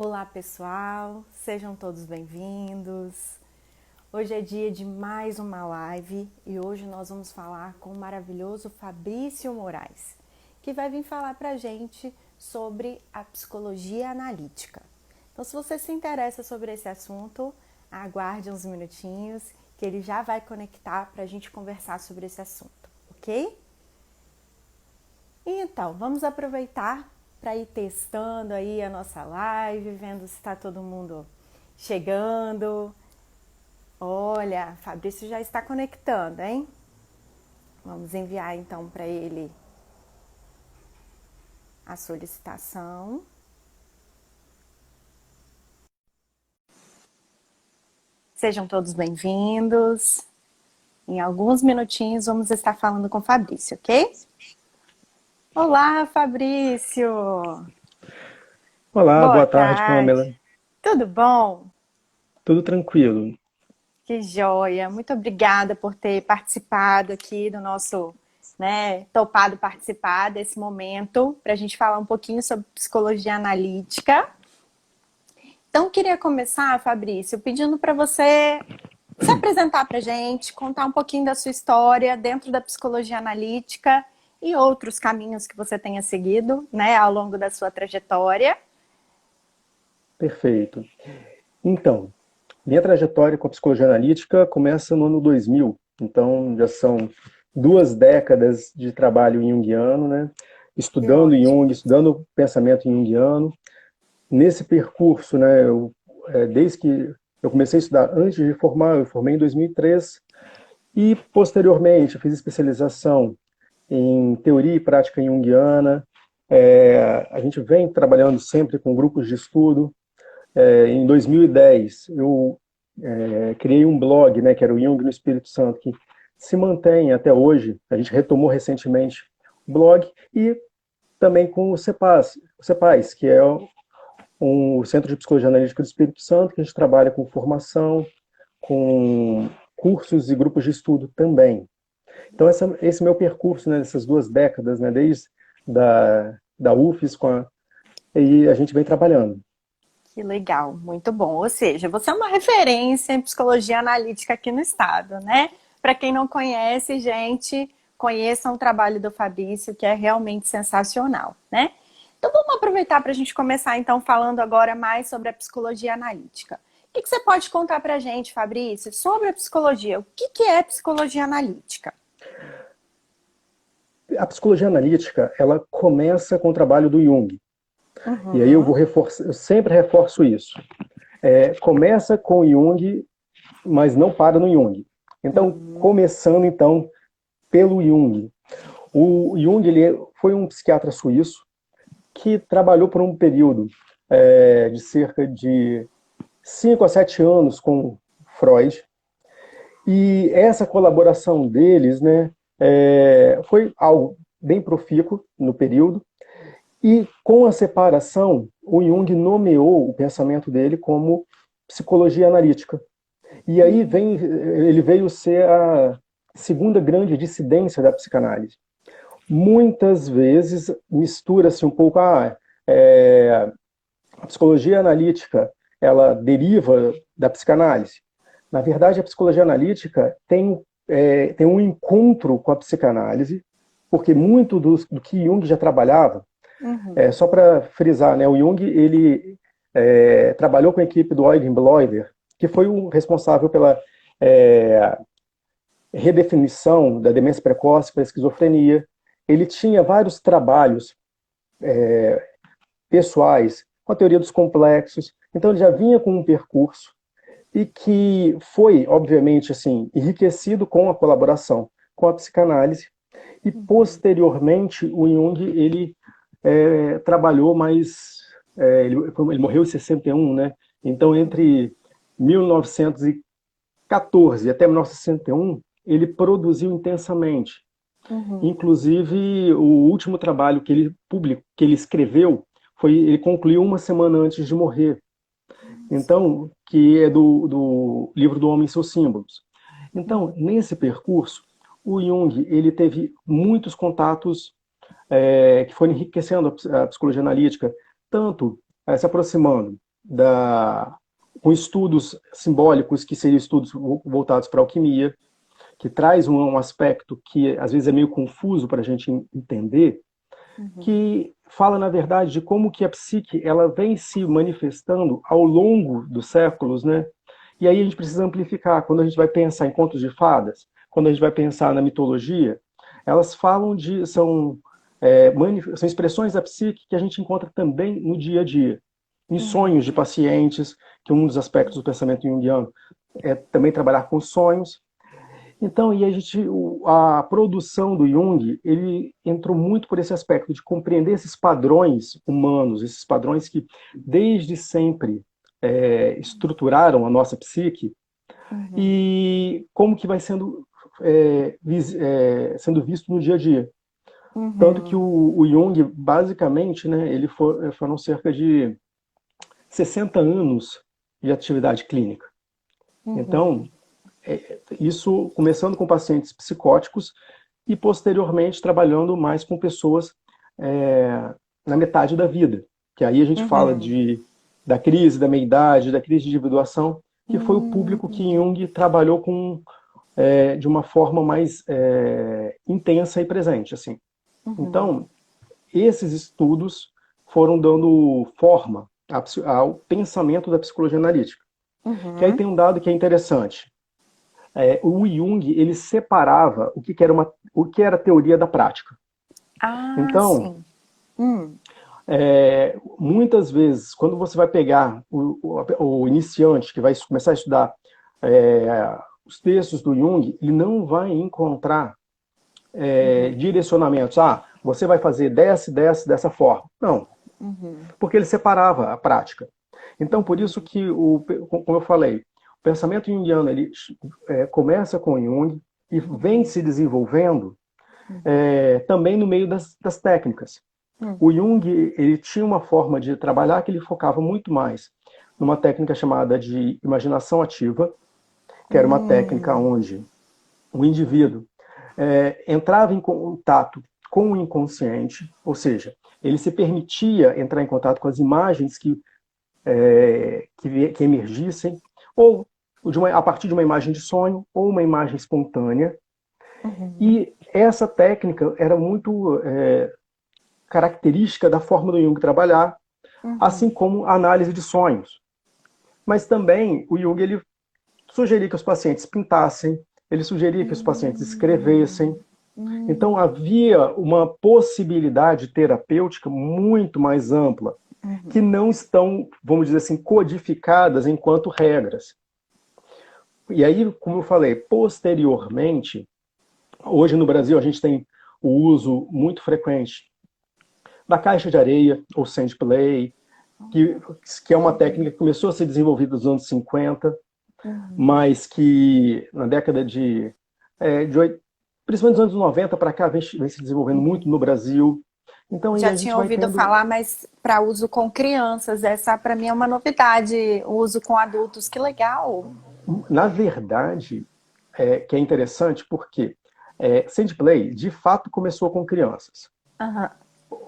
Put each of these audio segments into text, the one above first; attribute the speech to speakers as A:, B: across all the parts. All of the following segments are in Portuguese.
A: Olá pessoal, sejam todos bem-vindos. Hoje é dia de mais uma live e hoje nós vamos falar com o maravilhoso Fabrício Moraes, que vai vir falar pra gente sobre a psicologia analítica. Então, se você se interessa sobre esse assunto, aguarde uns minutinhos que ele já vai conectar para a gente conversar sobre esse assunto, ok? E então, vamos aproveitar para ir testando aí a nossa live, vendo se está todo mundo chegando. Olha, Fabrício já está conectando, hein? Vamos enviar então para ele a solicitação. Sejam todos bem-vindos. Em alguns minutinhos vamos estar falando com o Fabrício, ok? Olá, Fabrício!
B: Olá,
A: Boa
B: boa tarde,
A: tarde.
B: Pamela.
A: Tudo bom?
B: Tudo tranquilo?
A: Que joia! Muito obrigada por ter participado aqui do nosso, topado participar desse momento para a gente falar um pouquinho sobre psicologia analítica. Então, queria começar, Fabrício, pedindo para você se apresentar para a gente, contar um pouquinho da sua história dentro da psicologia analítica e outros caminhos que você tenha seguido, né, ao longo da sua trajetória.
B: Perfeito. Então, minha trajetória com a psicologia analítica começa no ano 2000. Então, já são 2 décadas de trabalho junguiano, né?
A: Que
B: Estudando
A: ótimo.
B: Jung, estudando o pensamento junguiano. Nesse percurso, né, desde que eu comecei a estudar antes de formar, eu formei em 2003, e posteriormente fiz especialização em teoria e prática junguiana. A gente vem trabalhando sempre com grupos de estudo. Em 2010, eu criei um blog, né, que era o Jung no Espírito Santo, que se mantém até hoje. A gente retomou recentemente o blog e também com o CEPAS, que é o Centro de Psicologia Analítica do Espírito Santo, que a gente trabalha com formação, com cursos e grupos de estudo também. Então, esse meu percurso, né, dessas 2 décadas, né, desde da UFES, e a gente vem trabalhando.
A: Que legal, muito bom. Ou seja, você é uma referência em psicologia analítica aqui no estado, né? Para quem não conhece, gente, conheçam o trabalho do Fabrício, que é realmente sensacional, né? Então vamos aproveitar para a gente começar então falando agora mais sobre a psicologia analítica. O que você pode contar para a gente, Fabrício, sobre a psicologia? O que é psicologia analítica?
B: A psicologia analítica, ela começa com o trabalho do Jung. E aí
A: Uhum,
B: eu sempre reforço isso. Começa com o Jung, mas não para no Jung. Então,
A: uhum,
B: começando então pelo Jung. O Jung, ele foi um psiquiatra suíço que trabalhou por um período de cerca de 5 a 7 anos com Freud. E essa colaboração deles, né, foi algo bem profícuo no período. E com a separação, o Jung nomeou o pensamento dele como psicologia analítica. E aí ele veio ser a segunda grande dissidência da psicanálise. Muitas vezes mistura-se um pouco a psicologia analítica, ela deriva da psicanálise. Na verdade, a psicologia analítica tem um encontro com a psicanálise, porque muito do que Jung já trabalhava,
A: uhum,
B: só para frisar, né, o Jung ele trabalhou com a equipe do Eugen Bleuler, que foi o responsável pela é, redefinição da demência precoce para a esquizofrenia. Ele tinha vários trabalhos pessoais com a teoria dos complexos, então ele já vinha com um percurso e que foi, obviamente, assim, enriquecido com a colaboração com a psicanálise. E
A: uhum.
B: posteriormente o Jung ele trabalhou mais, ele morreu em 61, né? Então entre 1914 até 1961 ele produziu intensamente.
A: Uhum.
B: Inclusive o último trabalho que ele publicou, que ele escreveu, ele concluiu uma semana antes de morrer. Então, que é do livro do Homem e seus Símbolos. Então,
A: Uhum.
B: nesse percurso, o Jung ele teve muitos contatos que foram enriquecendo a psicologia analítica, tanto se aproximando. com estudos simbólicos, que seriam estudos voltados para a alquimia, que traz um aspecto que às vezes é meio confuso para a gente entender, que fala, na verdade, de como que a psique ela vem se manifestando ao longo dos séculos, né? E aí a gente precisa amplificar. Quando a gente vai pensar em contos de fadas, quando a gente vai pensar na mitologia, elas falam são expressões da psique que a gente encontra também no dia a dia. Em sonhos de pacientes, que um dos aspectos do pensamento junguiano é também trabalhar com sonhos. Então, a produção do Jung, ele entrou muito por esse aspecto de compreender esses padrões humanos, esses padrões que desde sempre estruturaram a nossa psique, e como que vai sendo visto no dia a dia. Tanto que o Jung, basicamente, né, foram cerca de 60 anos de atividade clínica. Então, isso começando com pacientes psicóticos e posteriormente trabalhando mais com pessoas na metade da vida. Que aí a gente fala da crise da meia-idade, da crise de individuação, que foi o público que Jung trabalhou de uma forma mais intensa e presente. Assim. Então, esses estudos foram dando forma ao pensamento da psicologia analítica. Que aí tem um dado que é interessante. O Jung, ele separava o que era a teoria da prática. Então, muitas vezes, quando você vai pegar o iniciante que vai começar a estudar os textos do Jung, ele não vai encontrar direcionamentos. Você vai fazer dessa forma. Não. Porque ele separava a prática. Então, por isso que, como eu falei, o pensamento junguiano ele começa com Jung e vem se desenvolvendo também no meio das técnicas. O Jung ele tinha uma forma de trabalhar que ele focava muito mais numa técnica chamada de imaginação ativa, que era uma técnica onde o indivíduo entrava em contato com o inconsciente, ou seja, ele se permitia entrar em contato com as imagens que emergissem, ou a partir de uma imagem de sonho, ou uma imagem espontânea. E essa técnica era muito característica da forma do Jung trabalhar, assim como a análise de sonhos. Mas também o Jung ele sugeria que os pacientes pintassem, ele sugeria que os pacientes escrevessem. Então havia uma possibilidade terapêutica muito mais ampla, que não estão, vamos dizer assim, codificadas enquanto regras. E aí, como eu falei, posteriormente, hoje no Brasil a gente tem o uso muito frequente da caixa de areia, ou sandplay, que é uma técnica que começou a ser desenvolvida nos anos 50, mas que na década principalmente dos anos 90 para cá, vem se desenvolvendo muito no Brasil. Então,
A: já tinha ouvido falar, mas para uso com crianças, essa para mim é uma novidade, o uso com adultos, que legal.
B: Na verdade, que é interessante porque Sandplay, de fato, começou com crianças.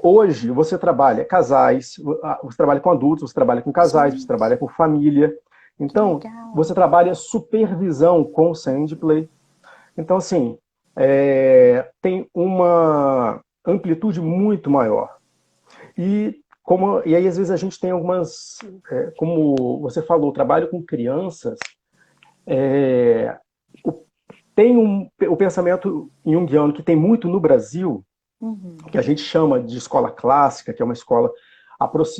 B: Hoje, você trabalha casais, você trabalha com adultos, você trabalha com casais, você trabalha com família. Então, você trabalha supervisão com o Sandplay. Então, assim, tem uma amplitude muito maior. E aí, às vezes, a gente tem algumas... como você falou, o trabalho com crianças... tem o pensamento junguiano que tem muito no Brasil, que a gente chama de escola clássica, que é uma escola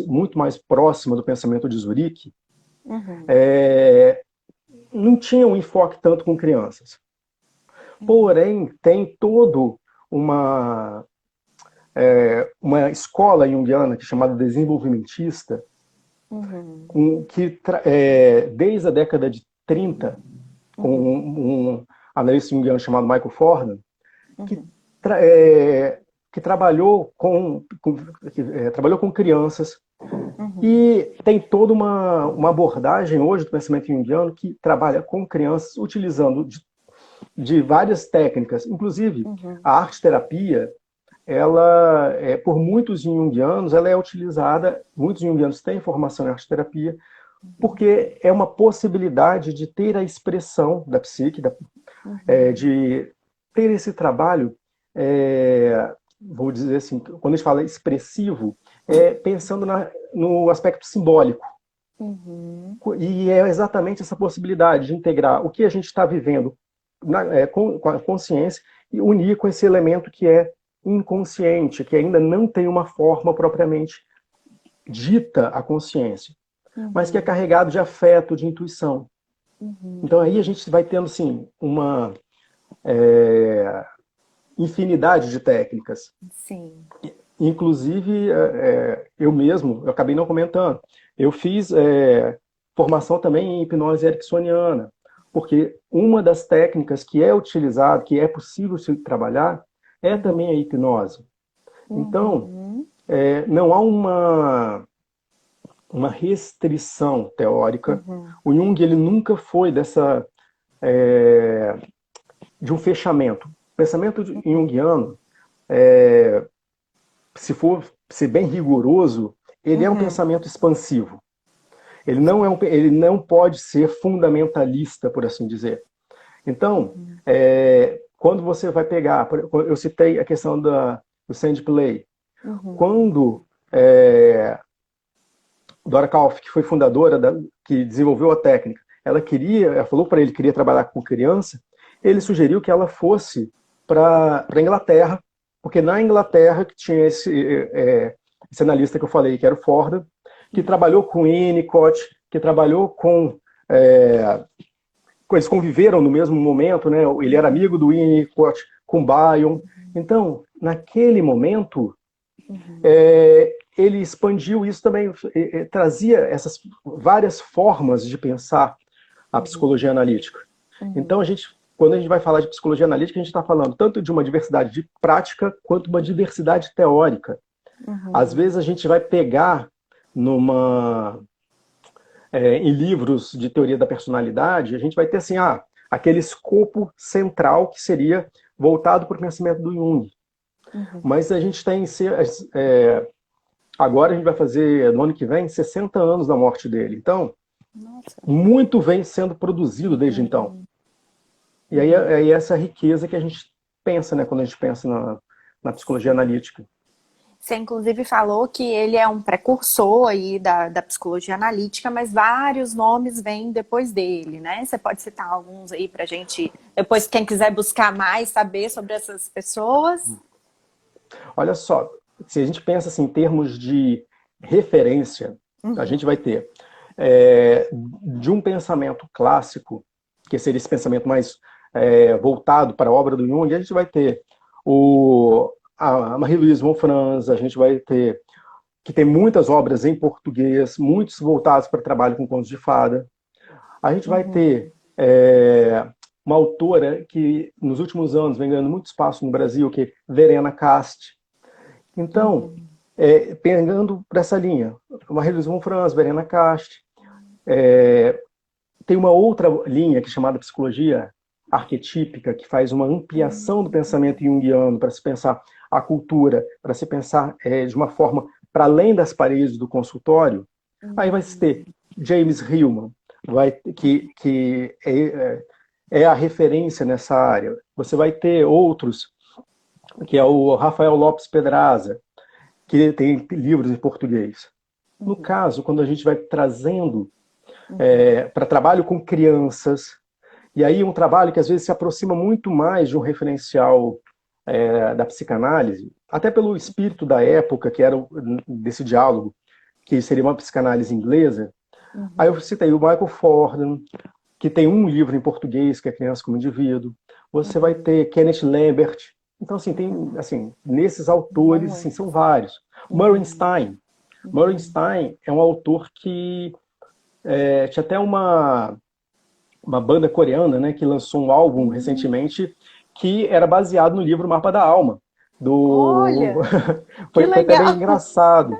B: muito mais próxima do pensamento de Zurique, não tinha um enfoque tanto com crianças. Porém, tem todo uma escola junguiana que é chamada desenvolvimentista, que desde a década de 30, com um analista junguiano chamado Michael Fornan, que trabalhou com crianças, e tem toda uma abordagem hoje do pensamento junguiano que trabalha com crianças utilizando de várias técnicas, inclusive a arte-terapia ela, por muitos junguianos, ela é utilizada, muitos junguianos têm formação em arte-terapia, porque é uma possibilidade de ter a expressão da psique, de ter esse trabalho, vou dizer assim, quando a gente fala expressivo, pensando no aspecto simbólico. E é exatamente essa possibilidade de integrar o que a gente está vivendo com a consciência e unir com esse elemento que é inconsciente, que ainda não tem uma forma propriamente dita a consciência, mas que é carregado de afeto, de intuição. Então aí a gente vai tendo, assim, uma infinidade de técnicas.
A: Sim.
B: Inclusive, eu mesmo, eu acabei não comentando, eu fiz formação também em hipnose ericksoniana, porque uma das técnicas que é utilizada, que é possível se trabalhar, é também a hipnose. Então, não há uma restrição teórica. O Jung, ele nunca foi de um fechamento. O pensamento junguiano, se for ser bem rigoroso, ele é um pensamento expansivo. Ele não pode ser fundamentalista, por assim dizer. Então, quando você vai pegar, eu citei a questão do sand play. Quando Dora Kauf, que foi fundadora, que desenvolveu a técnica, ela falou para ele que queria trabalhar com criança, ele sugeriu que ela fosse para a Inglaterra, porque na Inglaterra que tinha esse analista que eu falei, que era o Ford, que trabalhou com Winnicott, que trabalhou com... eles conviveram no mesmo momento, né? Ele era amigo do Winnicott, com Bion. Então, naquele momento, ele expandiu isso também, trazia essas várias formas de pensar a psicologia analítica. Então, quando a gente vai falar de psicologia analítica, a gente está falando tanto de uma diversidade de prática, quanto uma diversidade teórica. Às vezes a gente vai pegar em livros de teoria da personalidade, a gente vai ter assim, aquele escopo central que seria voltado para o pensamento do Jung. Mas a gente tem... agora a gente vai fazer, no ano que vem, 60 anos da morte dele. Então, muito vem sendo produzido desde então. E aí essa riqueza que a gente pensa, né, quando a gente pensa na psicologia analítica.
A: Você, inclusive, falou que ele é um precursor aí da psicologia analítica, mas vários nomes vêm depois dele, né? Você pode citar alguns aí pra gente, depois quem quiser buscar mais, saber sobre essas pessoas?
B: Olha só, se a gente pensa assim, em termos de referência, a gente vai ter de um pensamento clássico, que seria esse pensamento mais voltado para a obra do Jung, a gente vai ter a Marie-Louise von Franz, a gente vai ter, que tem muitas obras em português, muitos voltados para trabalho com contos de fada. A gente vai ter uma autora que nos últimos anos vem ganhando muito espaço no Brasil, que é Verena Cast. Então, pegando para essa linha, Marie-Louise von Franz, Verena Cast, tem uma outra linha que é chamada psicologia arquetípica, que faz uma ampliação do pensamento junguiano para se pensar a cultura, para se pensar de uma forma para além das paredes do consultório. Aí vai se ter James Hillman, que é a referência nessa área. Você vai ter outros, que é o Rafael Lopes Pedraza, que tem livros em português. No caso, quando a gente vai trazendo para trabalho com crianças, e aí um trabalho que às vezes se aproxima muito mais de um referencial da psicanálise, até pelo espírito da época, que era desse diálogo, que seria uma psicanálise inglesa. Aí eu citei o Michael Fordham, que tem um livro em português, que é Criança como Indivíduo. Você vai ter Kenneth Lambert. Então, assim, tem, assim, nesses autores, assim, são vários. Murray Stein. Murray Stein é um autor que tinha até uma banda coreana, né, que lançou um álbum recentemente que era baseado no livro Mapa da Alma.
A: Olha,
B: foi
A: que
B: até bem
A: legal.
B: engraçado.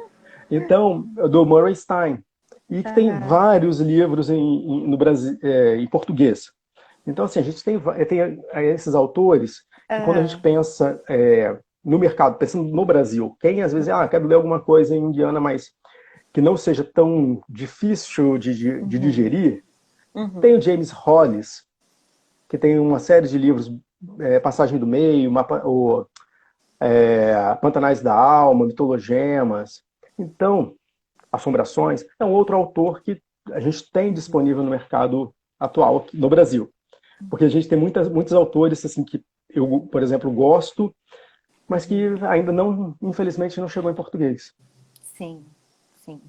B: Então, do Murray Stein. E que tem vários livros no Brasil, em português. Então, assim, a gente tem esses autores que, quando a gente pensa no mercado, pensando no Brasil, quem às vezes, quero ler alguma coisa em indiana, mas que não seja tão difícil de digerir, tem o James Hollis, que tem uma série de livros, Passagem do Meio, Pantanais da Alma, Mitologemas. Então, Assombrações, é um outro autor que a gente tem disponível no mercado atual aqui no Brasil. Porque a gente tem muitos autores assim, que eu, por exemplo, gosto, mas que ainda não, infelizmente, não chegou em português.
A: Sim, sim.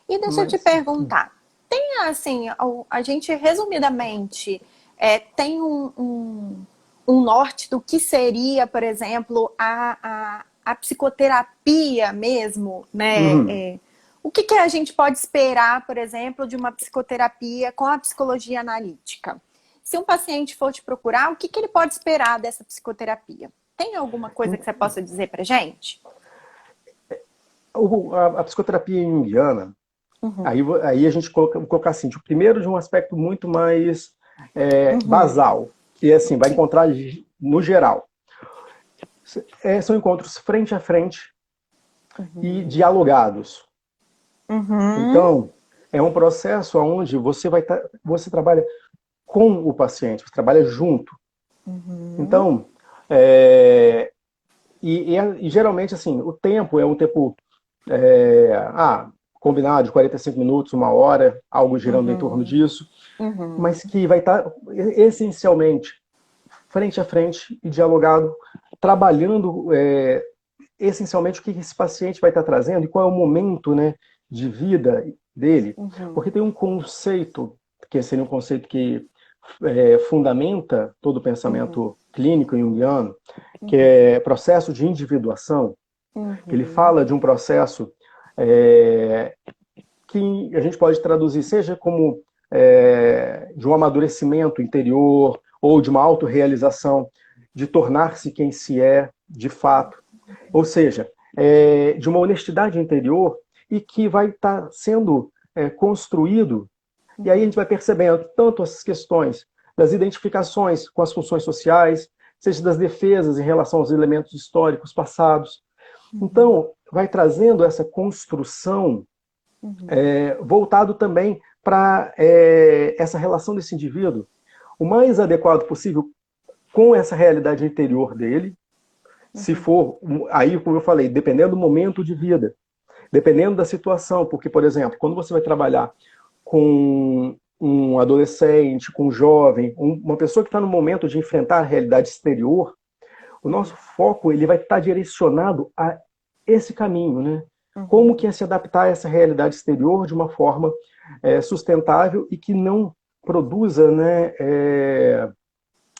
A: E deixa eu te perguntar, tem assim, a gente resumidamente tem um norte do que seria, por exemplo, a psicoterapia mesmo, né? O que a gente pode esperar, por exemplo, de uma psicoterapia com a psicologia analítica? Se um paciente for te procurar, o que ele pode esperar dessa psicoterapia? Tem alguma coisa que você possa dizer pra gente?
B: A psicoterapia junguiana, aí a gente colocar assim, primeiro de um aspecto muito mais basal, que assim, vai encontrar no geral. São encontros frente a frente e dialogados. Então, é um processo onde você trabalha com o paciente, você trabalha junto. Então, e geralmente, assim, o tempo é um tempo combinado de 45 minutos, 1 hora, algo girando em torno disso, mas que vai estar essencialmente frente a frente e dialogado, trabalhando essencialmente o que esse paciente vai estar trazendo e qual é o momento, né, de vida dele. Porque tem um conceito, que seria um conceito que fundamenta todo o pensamento clínico junguiano, que é processo de individuação. Ele fala de um processo que a gente pode traduzir, seja como de um amadurecimento interior ou de uma autorrealização, de tornar-se quem se é de fato. Ou seja, de uma honestidade interior e que vai estar sendo construído. E aí a gente vai percebendo tanto essas questões das identificações com as funções sociais, seja das defesas em relação aos elementos históricos passados. Então, vai trazendo essa construção voltado também para essa relação desse indivíduo o mais adequado possível com essa realidade interior dele, se for, aí como eu falei, dependendo do momento de vida, dependendo da situação, porque, por exemplo, quando você vai trabalhar com um adolescente, com um jovem, uma pessoa que está no momento de enfrentar a realidade exterior, o nosso foco ele vai estar direcionado a esse caminho, né? Como que é se adaptar a essa realidade exterior de uma forma sustentável e que não produza, né,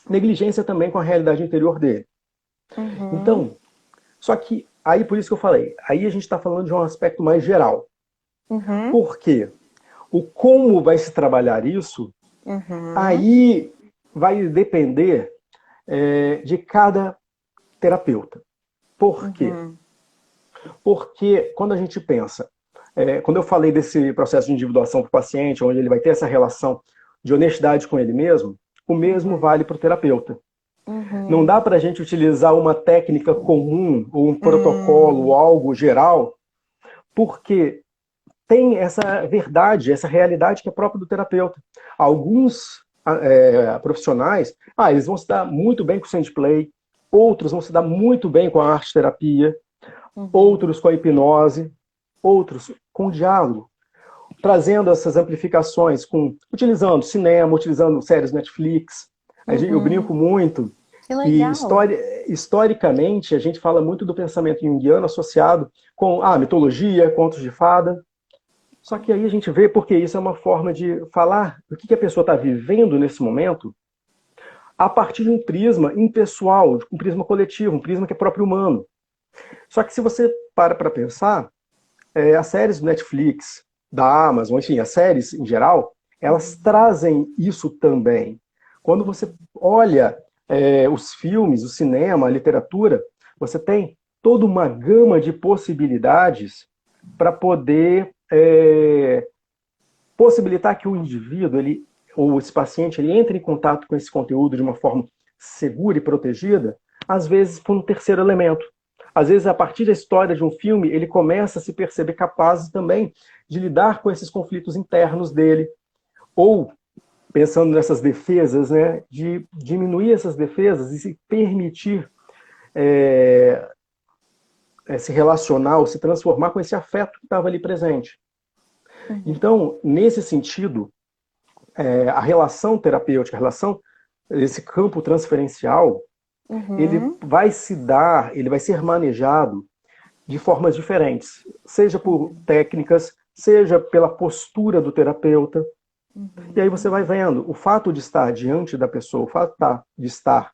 B: negligência também com a realidade interior dele. Então, só que, aí por isso que eu falei, aí a gente está falando de um aspecto mais geral. Por quê? O como vai se trabalhar isso, aí vai depender de cada terapeuta. Por quê? Porque quando a gente pensa, quando eu falei desse processo de individuação para o paciente, onde ele vai ter essa relação de honestidade com ele mesmo, o mesmo vale para o terapeuta. Não dá para a gente utilizar uma técnica comum, ou um protocolo, ou algo geral, porque tem essa verdade, essa realidade que é própria do terapeuta. Alguns profissionais, eles vão se dar muito bem com o sandplay, outros vão se dar muito bem com a arte-terapia, outros com a hipnose, outros com o diálogo, trazendo essas amplificações, utilizando cinema, utilizando séries Netflix. Eu brinco muito que historicamente a gente fala muito do pensamento junguiano associado com mitologia, contos de fada. Só que aí a gente vê porque isso é uma forma de falar do que a pessoa está vivendo nesse momento a partir de um prisma impessoal, um prisma coletivo, um prisma que é próprio humano. Só que se você para pensar, as séries do Netflix, da Amazon, enfim, as séries em geral, elas trazem isso também. Quando você olha os filmes, o cinema, a literatura, você tem toda uma gama de possibilidades para poder possibilitar que o indivíduo, ou esse paciente, ele entre em contato com esse conteúdo de uma forma segura e protegida, às vezes por um terceiro elemento. às vezes, a partir da história de um filme, ele começa a se perceber capaz também de lidar com esses conflitos internos dele. Ou, pensando nessas defesas, né, de diminuir essas defesas e se permitir se relacionar ou se transformar com esse afeto que estava ali presente. Então, nesse sentido, a relação terapêutica, esse campo transferencial, ele vai ser manejado de formas diferentes, seja por técnicas, seja pela postura do terapeuta. E aí você vai vendo, o fato de estar diante da pessoa, o fato de estar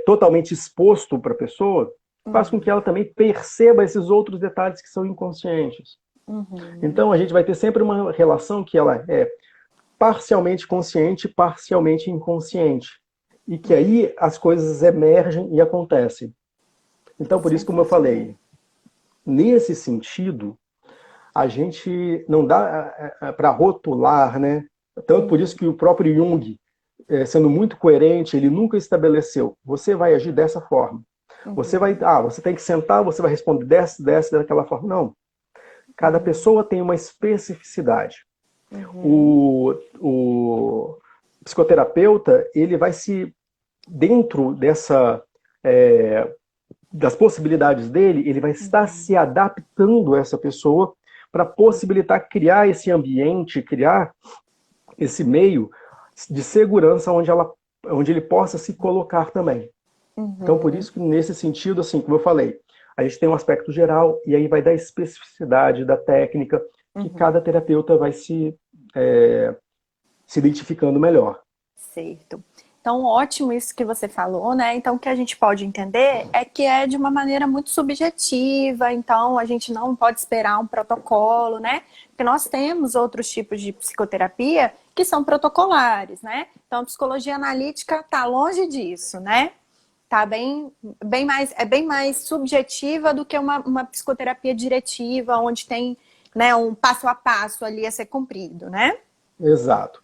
B: totalmente exposto para a pessoa, faz com que ela também perceba esses outros detalhes que são inconscientes. Então a gente vai ter sempre uma relação que ela é parcialmente consciente, parcialmente inconsciente. E que aí as coisas emergem e acontecem. Então, por isso, como eu falei, nesse sentido, a gente não dá para rotular, né? Tanto por isso que o próprio Jung, sendo muito coerente, ele nunca estabeleceu, você vai agir dessa forma. Você tem que sentar, você vai responder daquela forma. Não. Cada pessoa tem uma especificidade. O psicoterapeuta, ele vai dentro das possibilidades dele, ele vai estar se adaptando a essa pessoa para possibilitar criar esse ambiente, criar esse meio de segurança onde ele possa se colocar também. Então, por isso que nesse sentido, assim, como eu falei, a gente tem um aspecto geral e aí vai dar especificidade da técnica que cada terapeuta vai se identificando melhor.
A: Certo. Então, ótimo isso que você falou, né? Então, o que a gente pode entender é que é de uma maneira muito subjetiva, então a gente não pode esperar um protocolo, né? Porque nós temos outros tipos de psicoterapia que são protocolares, né? Então, a psicologia analítica está longe disso, né? Tá bem mais subjetiva do que uma psicoterapia diretiva, onde tem, né, um passo a passo ali a ser cumprido, né?
B: Exato.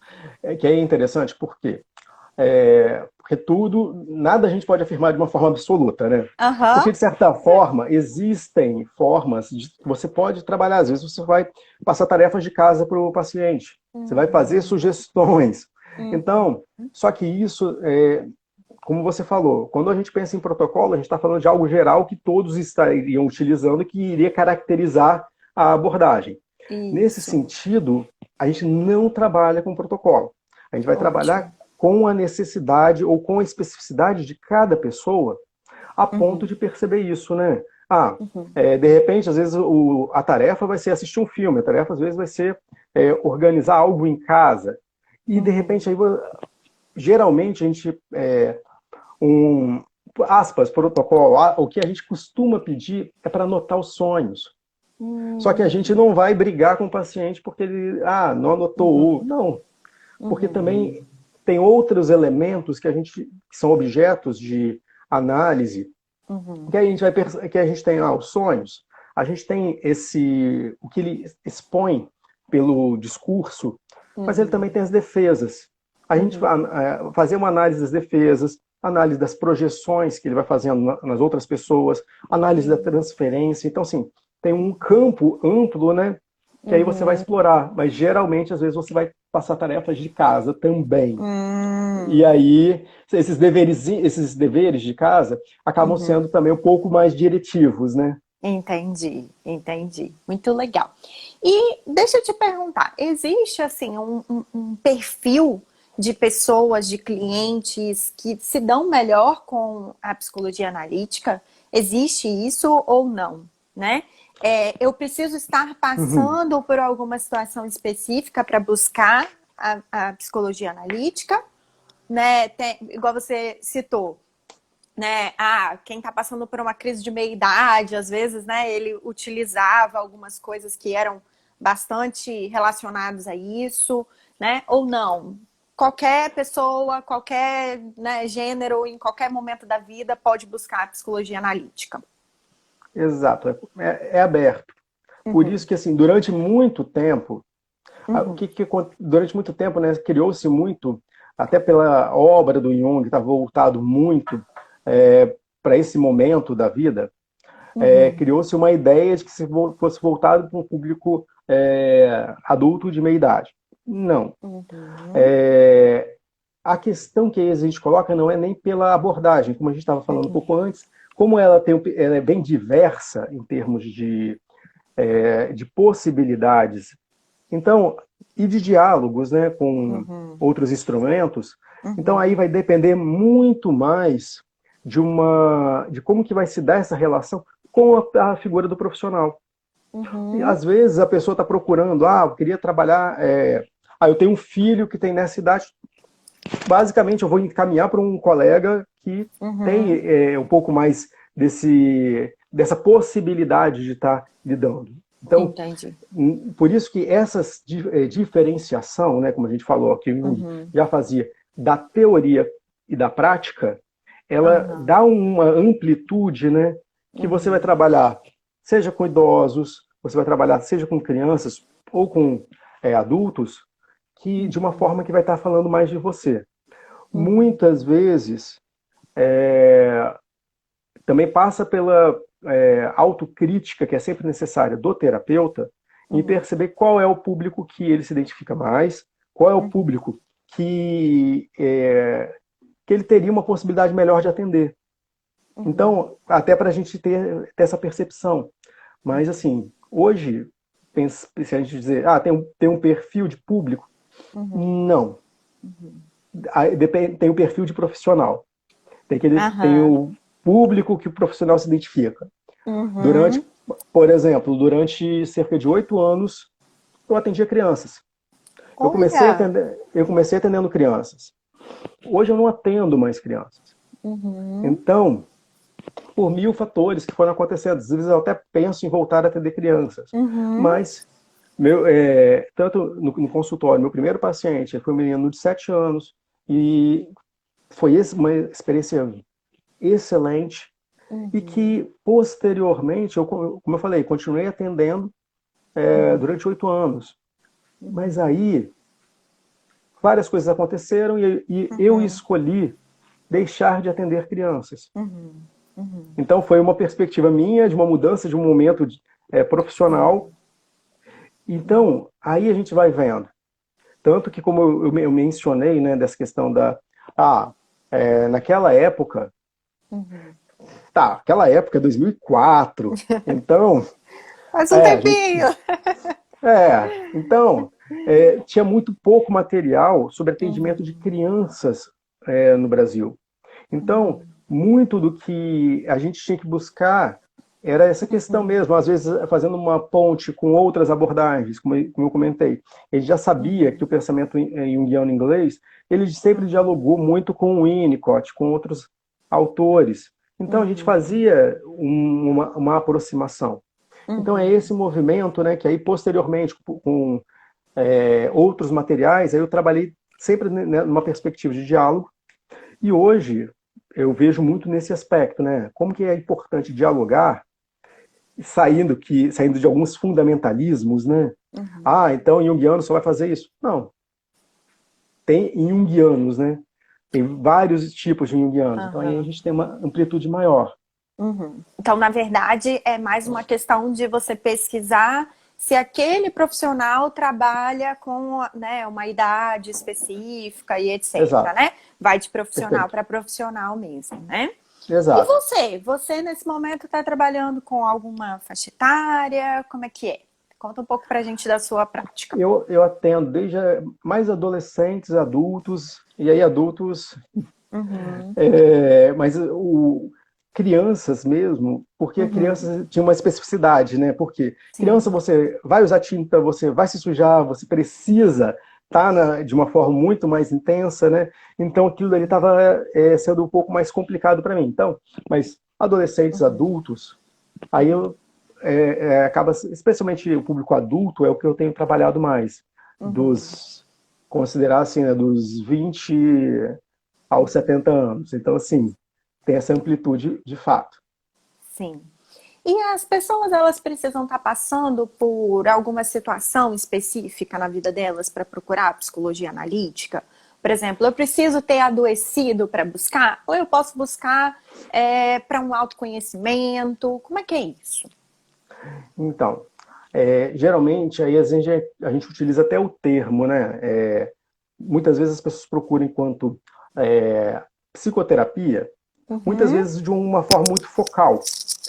B: Que é interessante porque nada a gente pode afirmar de uma forma absoluta, né? Porque, de certa forma, existem formas que você pode trabalhar. Às vezes você vai passar tarefas de casa para o paciente, você vai fazer sugestões. Então, só que isso, como você falou, quando a gente pensa em protocolo, a gente está falando de algo geral que todos estariam utilizando e que iria caracterizar a abordagem. Isso. Nesse sentido, a gente não trabalha com protocolo. A gente vai trabalhar com a necessidade ou com a especificidade de cada pessoa a ponto de perceber isso, né? De repente, às vezes, a tarefa vai ser assistir um filme, a tarefa, às vezes, vai ser organizar algo em casa. E, de repente, aí, geralmente, a gente... protocolo, o que a gente costuma pedir é para anotar os sonhos. Só que a gente não vai brigar com o paciente porque ele não anotou. Não. Porque também tem outros elementos que são objetos de análise que a gente tem os sonhos. A gente tem o que ele expõe pelo discurso, mas ele também tem as defesas. A gente vai fazer uma análise das defesas, análise das projeções que ele vai fazendo nas outras pessoas, análise da transferência. Então, assim, tem um campo amplo, né? Que aí você vai explorar. Mas, geralmente, às vezes, você vai passar tarefas de casa também. E aí, esses deveres de casa acabam sendo também um pouco mais diretivos, né?
A: Entendi. Muito legal. E deixa eu te perguntar, existe, assim, um perfil de pessoas, de clientes que se dão melhor com a psicologia analítica? Existe isso ou não, né? Eu preciso estar passando por alguma situação específica para buscar a psicologia analítica, né? Igual você citou, né? Quem está passando por uma crise de meia-idade, às vezes, né, ele utilizava algumas coisas que eram bastante relacionadas a isso, né? Ou não? Qualquer pessoa, qualquer, né, gênero, em qualquer momento da vida pode buscar a psicologia analítica.
B: Exato, é aberto. Por isso que, assim, durante muito tempo, durante muito tempo, né, criou-se muito, até pela obra do Jung, está voltado muito para esse momento da vida, criou-se uma ideia de que se fosse voltado para um público adulto de meia idade. Não. A questão que a gente coloca não é nem pela abordagem, como a gente estava falando um pouco antes, como ela é bem diversa em termos de possibilidades. Então, e de diálogos, né, com outros instrumentos. Então, aí vai depender muito mais de como que vai se dar essa relação com a figura do profissional. E, às vezes a pessoa está procurando, eu queria trabalhar, eu tenho um filho que tem nessa idade. Basicamente, eu vou encaminhar para um colega que tem um pouco mais dessa possibilidade de estar lidando. Então,
A: Entendi.
B: por isso que essa diferenciação, né, como a gente falou, que já fazia da teoria e da prática, ela dá uma amplitude, né, que você vai trabalhar, seja com idosos, você vai trabalhar seja com crianças ou com adultos, que de uma forma que vai estar falando mais de você. Muitas vezes também passa pela autocrítica, que é sempre necessária do terapeuta, em perceber qual é o público que ele se identifica mais, qual é o público que ele teria uma possibilidade melhor de atender. Então, até para a gente ter essa percepção. Mas, assim, hoje, se a gente dizer, tem um perfil de público, não. Tem o perfil de profissional. Tem o público que o profissional se identifica. Por exemplo, durante cerca de 8 anos, eu atendia crianças. Eu comecei atendendo crianças. Hoje eu não atendo mais crianças. Então, por 1000 fatores que foram acontecendo, às vezes eu até penso em voltar a atender crianças. Mas, tanto no consultório, meu primeiro paciente foi um menino de 7 anos, e foi uma experiência excelente, e que, posteriormente, como eu falei, continuei atendendo durante 8 anos. Mas aí, várias coisas aconteceram e eu escolhi deixar de atender crianças. Então, foi uma perspectiva minha, de uma mudança de um momento profissional. Então, aí a gente vai vendo. Tanto que, como eu mencionei, né, dessa questão naquela época, aquela época é 2004, então...
A: Faz um tempinho!
B: Então, tinha muito pouco material sobre atendimento de crianças no Brasil. Então, muito do que a gente tinha que buscar era essa questão mesmo, às vezes fazendo uma ponte com outras abordagens, como eu comentei. Ele já sabia que o pensamento junguiano inglês, ele sempre dialogou muito com o Winnicott, com outros autores. Então, a gente fazia uma aproximação. Então, é esse movimento, né, que aí, posteriormente, com outros materiais, aí eu trabalhei sempre numa perspectiva de diálogo, e hoje eu vejo muito nesse aspecto, né, como que é importante dialogar, saindo de alguns fundamentalismos, né? Então junguiano só vai fazer isso. Não. Tem junguianos, né? Tem vários tipos de junguianos. Então aí a gente tem uma amplitude maior.
A: Então, na verdade, é mais uma questão de você pesquisar se aquele profissional trabalha com, né, uma idade específica e etc.
B: Exato.
A: Né? Vai de profissional para profissional mesmo, né?
B: Exato.
A: E você nesse momento está trabalhando com alguma faixa etária? Como é que é? Conta um pouco pra gente da sua prática.
B: Eu atendo desde mais adolescentes, adultos, e aí adultos... mas crianças mesmo, porque a criança tinha uma especificidade, né? Porque criança, você vai usar tinta, você vai se sujar, você precisa estar de uma forma muito mais intensa, né? Então aquilo ali estava sendo um pouco mais complicado para mim. Então, mas adolescentes, adultos, aí eu acaba, especialmente o público adulto, é o que eu tenho trabalhado mais. Considerar assim, né, dos 20 aos 70 anos. Então, assim, tem essa amplitude de fato.
A: Sim. E as pessoas, elas precisam estar passando por alguma situação específica na vida delas para procurar psicologia analítica? Por exemplo, eu preciso ter adoecido para buscar? Ou eu posso buscar para um autoconhecimento? Como é que é isso?
B: Então, geralmente aí a gente utiliza até o termo, né? Muitas vezes as pessoas procuram enquanto psicoterapia, muitas
A: Uhum,
B: vezes de uma forma muito focal.